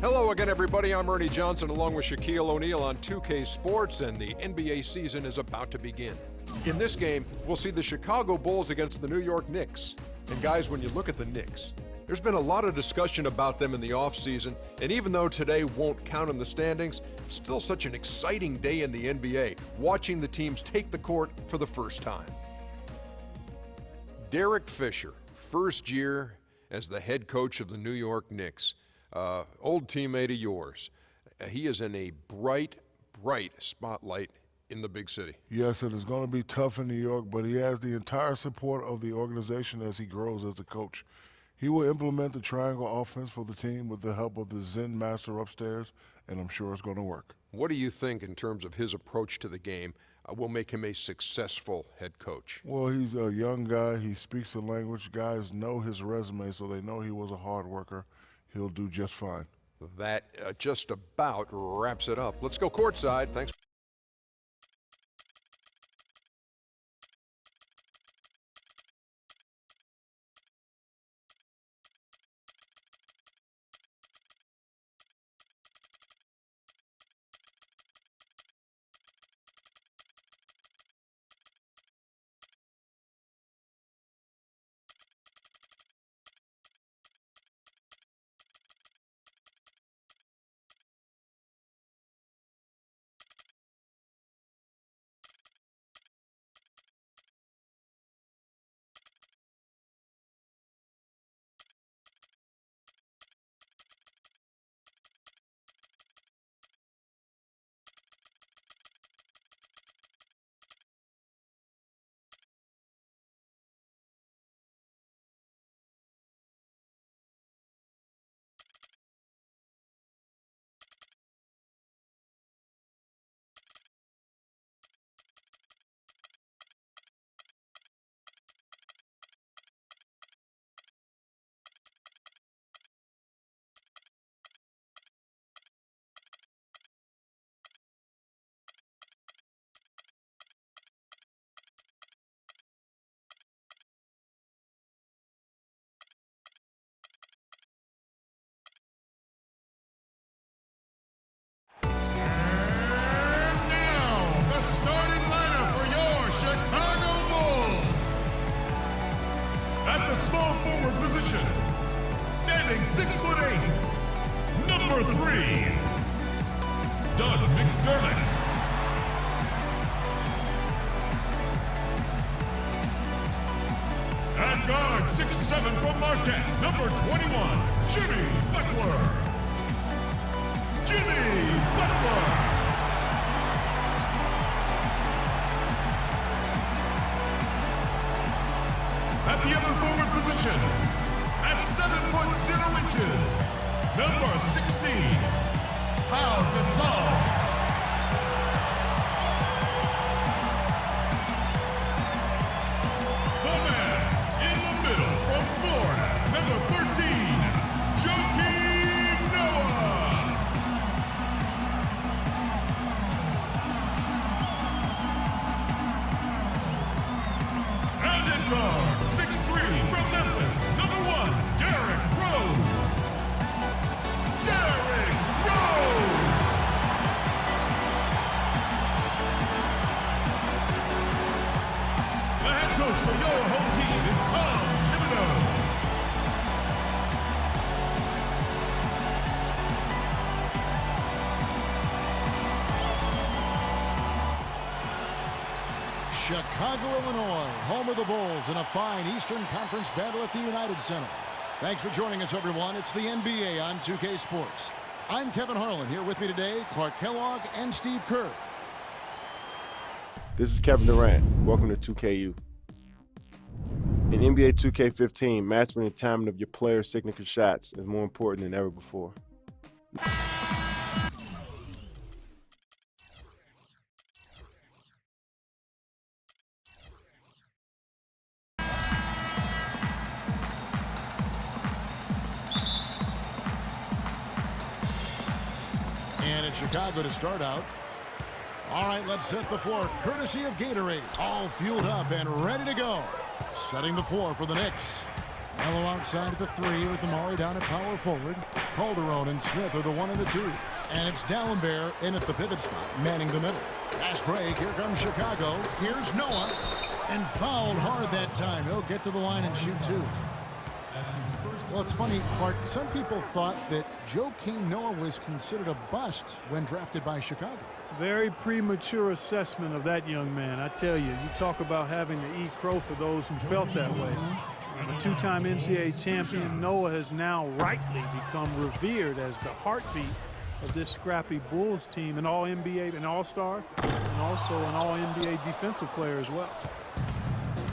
Hello again, everybody. I'm Ernie Johnson along with Shaquille O'Neal on 2K Sports, and the NBA season is about to begin. In this game, we'll see the Chicago Bulls against the New York Knicks. And guys, when you look at the Knicks, there's been a lot of discussion about them in the offseason, and even though today won't count in the standings, still such an exciting day in the NBA, watching the teams take the court for the first time. Derek Fisher, first year as the head coach of the New York Knicks. Old teammate of yours. He is in a bright spotlight in the big city. Yes, it is going to be tough in New York, but he has the entire support of the organization as he grows as a coach. He will implement the triangle offense for the team with the help of the Zen master upstairs, and I'm sure it's going to work. What do you think in terms of his approach to the game will make him a successful head coach? Well, he's a young guy. He speaks the language. Guys know his resume, so they know he was a hard worker. He'll do just fine. That just about wraps it up. Let's go courtside. Thanks. Small forward position, standing 6'8", number 3, Doug McDermott. At guard, 6'7" from Marquette, number 21, Jimmy Butler. Jimmy Butler. At the other forward position, at 7'0", number 16, Pau Gasol. The man in the middle from Florida, number 13, Joakim Noah. And in guard, 6'3", from Memphis, number 1, Derrick Rose. Derrick Rose! The head coach for your home team is Tom Thibodeau. Chicago, Illinois, home of the Bulls in a fine Eastern Conference battle at the United Center. Thanks for joining us, everyone. It's the NBA on 2K Sports. I'm Kevin Harlan. Here with me today, Clark Kellogg and Steve Kerr. This is Kevin Durant. Welcome to 2KU. In NBA 2K15, mastering the timing of your players' signature shots is more important than ever before. And it's Chicago to start out. All right, let's set the floor. Courtesy of Gatorade. All fueled up and ready to go. Setting the floor for the Knicks. Mello outside at the 3 with Amari down at power forward. Calderon and Smith are the 1 and the 2. And it's Dallenberg in at the pivot spot, manning the middle. Fast break. Here comes Chicago. Here's Noah. And fouled hard that time. He'll get to the line and shoot 2. Well, it's funny, Clark. Some people thought that Joakim Noah was considered a bust when drafted by Chicago. Very premature assessment of that young man. I tell you, you talk about having to eat crow for those who felt that way. A two-time NCAA champion, Noah has now rightly become revered as the heartbeat of this scrappy Bulls team, an All-NBA, an All-Star, and also an All-NBA defensive player as well.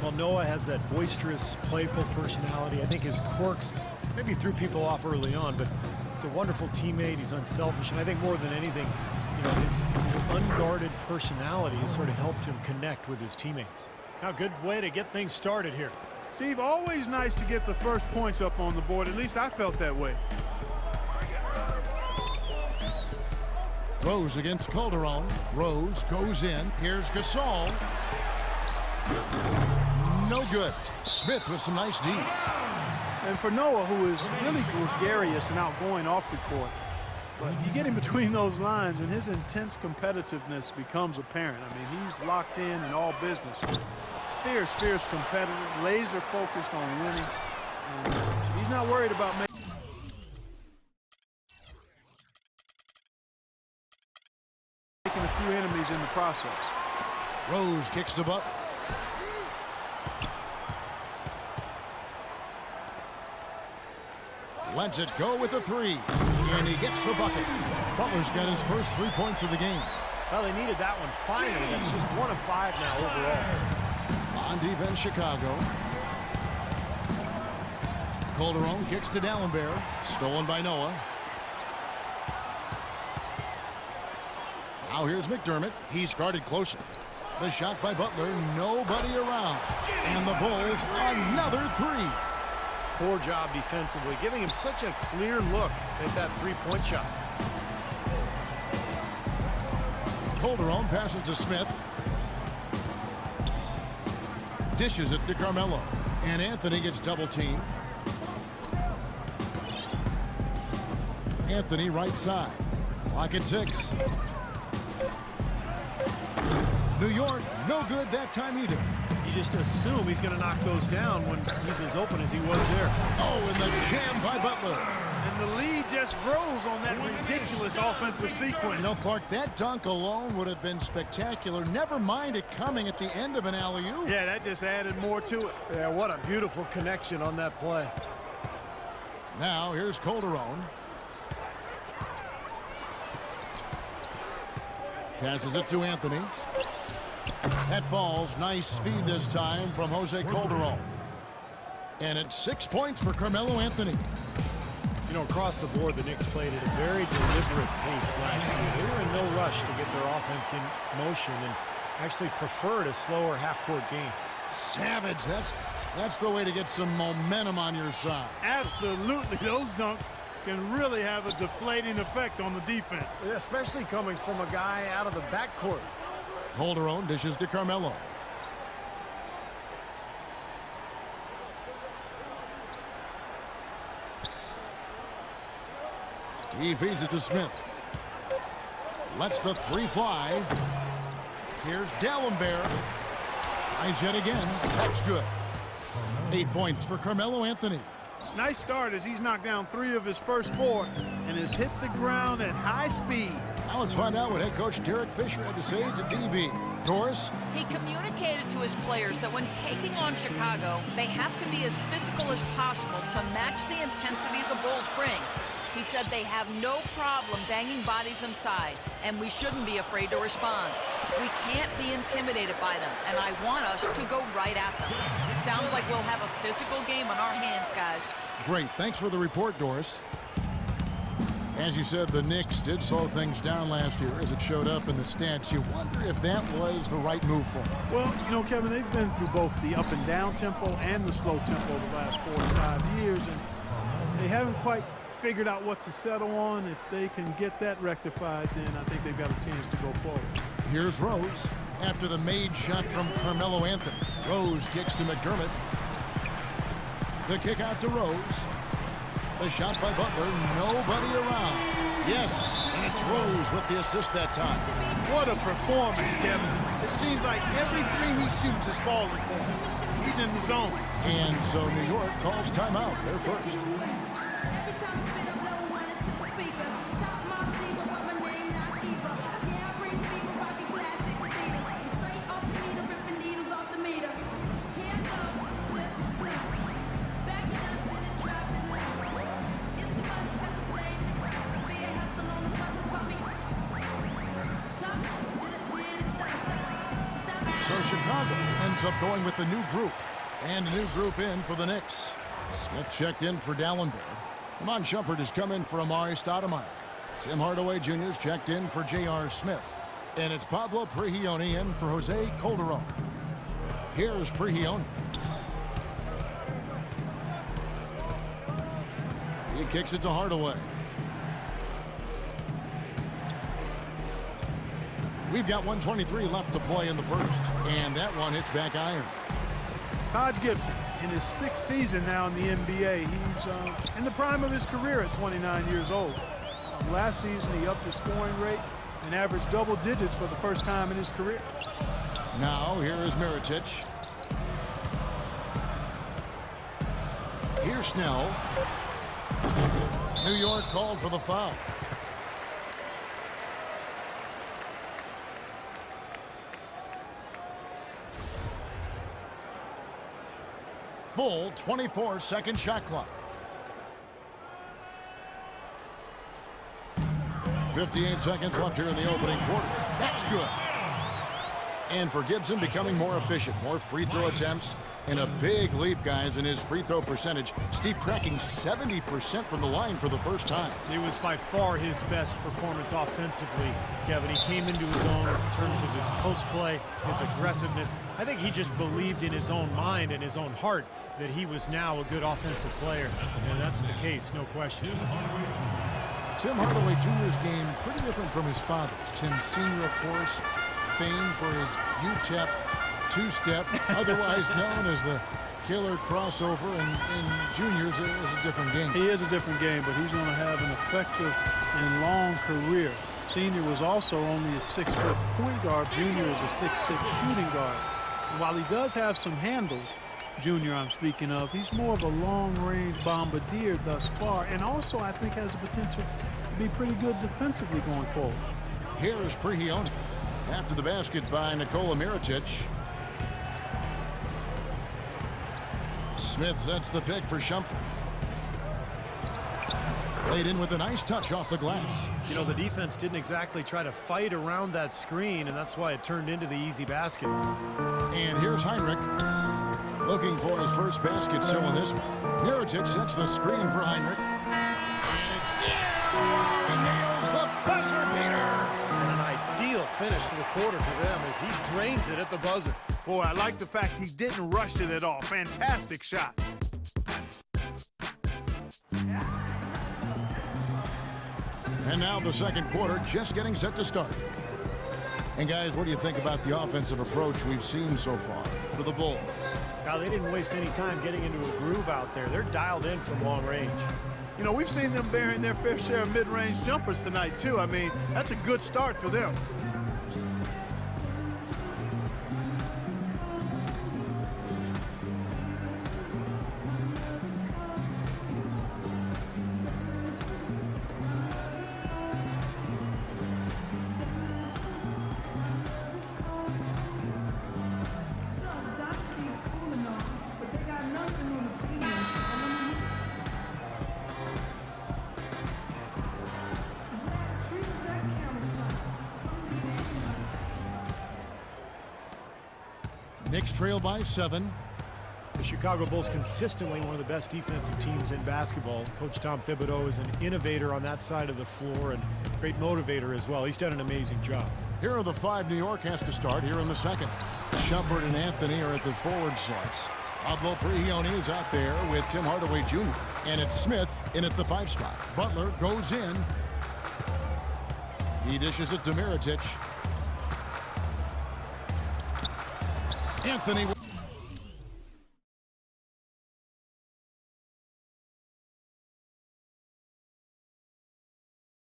Well, Noah has that boisterous, playful personality. I think his quirks maybe threw people off early on, but he's a wonderful teammate. He's unselfish, and I think more than anything, you know, his unguarded personality has sort of helped him connect with his teammates. A good way to get things started here. Steve, always nice to get the first points up on the board. At least I felt that way. Rose against Calderon. Rose goes in. Here's Gasol. No good. Smith with some nice D. And for Noah, who is really gregarious and outgoing off the court, but you get in between those lines and his intense competitiveness becomes apparent. I mean, he's locked in all business. Fierce, fierce competitor, laser focused on winning. And he's not worried about making a few enemies in the process. Rose kicks to Butler. Lets it go with the 3. And he gets the bucket. Butler's got his first 3 points of the game. Well, they needed that one finally. That's just 1 of 5 now overall. On defense, Chicago. Calderon kicks to Dallenberg. Stolen by Noah. Now here's McDermott. He's guarded closer. The shot by Butler. Nobody around. And the Bulls, another 3. Poor job defensively, giving him such a clear look at that 3-point shot. Calderon passes to Smith. Dishes it to Carmelo. And Anthony gets double teamed. Anthony right side. Clock at 6. New York, no good that time either. You just assume he's going to knock those down when he's as open as he was there. Oh, and the jam by Butler. And the lead just grows on that ridiculous offensive sequence. You know, Clark, that dunk alone would have been spectacular. Never mind it coming at the end of an alley-oop. Yeah, that just added more to it. Yeah, what a beautiful connection on that play. Now, here's Calderon. Passes it to Anthony. That falls. Nice feed this time from Jose Calderon. And it's 6 points for Carmelo Anthony. You know, across the board, the Knicks played at a very deliberate pace last year. They were in no rush to get their offense in motion and actually preferred a slower half-court game. Savage. That's the way to get some momentum on your side. Absolutely. Those dunks can really have a deflating effect on the defense. Especially coming from a guy out of the backcourt. Calderon dishes to Carmelo. He feeds it to Smith. Lets the 3 fly. Here's Dallenberg. Tries yet again. That's good. 8 points for Carmelo Anthony. Nice start as he's knocked down 3 of his first 4 and has hit the ground at high speed. Now let's find out what head coach Derek Fisher had to say to DB. Doris? He communicated to his players that when taking on Chicago, they have to be as physical as possible to match the intensity the Bulls bring. He said they have no problem banging bodies inside, and we shouldn't be afraid to respond. We can't be intimidated by them, and I want us to go right at them. Sounds like we'll have a physical game on our hands, guys. Great. Thanks for the report, Doris. As you said, the Knicks did slow things down last year as it showed up in the stats. You wonder if that was the right move for them. Well, you know, Kevin, they've been through both the up and down tempo and the slow tempo the last 4 to 5 years, and they haven't quite figured out what to settle on. If they can get that rectified, then I think they've got a chance to go forward. Here's Rose after the made shot from Carmelo Anthony. Rose kicks to McDermott. The kick out to Rose. The shot by Butler. Nobody around. Yes, and it's Rose with the assist that time. What a performance, Kevin. It seems like every three he shoots is falling for him. He's in the zone. And so New York calls timeout. They're first. So Chicago ends up going with the new group. And a new group in for the Knicks. Smith checked in for Dallenberg. Iman Shumpert has come in for Amari Stoudemire. Tim Hardaway Jr. has checked in for J.R. Smith. And it's Pablo Prigioni in for Jose Calderon. Here's Prigioni. He kicks it to Hardaway. We've got 1:23 left to play in the first. And that one hits back iron. Taj Gibson, in his 6th season now in the NBA, he's in the prime of his career at 29 years old. Last season, he upped his scoring rate and averaged double digits for the first time in his career. Now, here is Mirotic. Here's Snell. New York called for the foul. Full 24-second shot clock. 58 seconds left here in the opening quarter. That's good. And for Gibson, becoming more efficient, more free throw attempts, and a big leap, guys, in his free throw percentage. Steve cracking 70% from the line for the first time. It was by far his best performance offensively, Kevin. He came into his own in terms of his post play, his aggressiveness. I think he just believed in his own mind and his own heart that he was now a good offensive player. And that's the case, no question. Tim Hardaway Jr.'s game pretty different from his father's. Tim Sr., of course, famed for his UTEP two-step, otherwise known as the killer crossover, and Junior's is a different game. He is a different game, but he's going to have an effective and long career. Senior was also only a 6-foot point guard. Junior is a 6'6" shooting guard. And while he does have some handles, Junior I'm speaking of, he's more of a long-range bombardier thus far, and also I think has the potential to be pretty good defensively going forward. Here's Prigioni after the basket by Nikola Mirotic. Smith sets the pick for Shumpert. Played in with a nice touch off the glass. You know, the defense didn't exactly try to fight around that screen, and that's why it turned into the easy basket. And here's Heinrich looking for his first basket still in this one. Mirotic sets the screen for Heinrich. And it's he nails the buzzer beater. And an ideal finish to the quarter for them as he drains it at the buzzer. Boy, I like the fact he didn't rush it at all. Fantastic shot. And now the second quarter just getting set to start. And guys, what do you think about the offensive approach we've seen so far for the Bulls? Now, they didn't waste any time getting into a groove out there. They're dialed in from long range. You know, we've seen them bearing their fair share of mid-range jumpers tonight, too. I mean, that's a good start for them. Knicks trail by 7. The Chicago Bulls consistently one of the best defensive teams in basketball. Coach Tom Thibodeau is an innovator on that side of the floor and great motivator as well. He's done an amazing job. Here are the 5 New York has to start here in the second. Shumpert and Anthony are at the forward slots. Pablo Prigioni is out there with Tim Hardaway Jr. And it's Smith in at the 5 spot. Butler goes in. He dishes it to Mirotic. Anthony with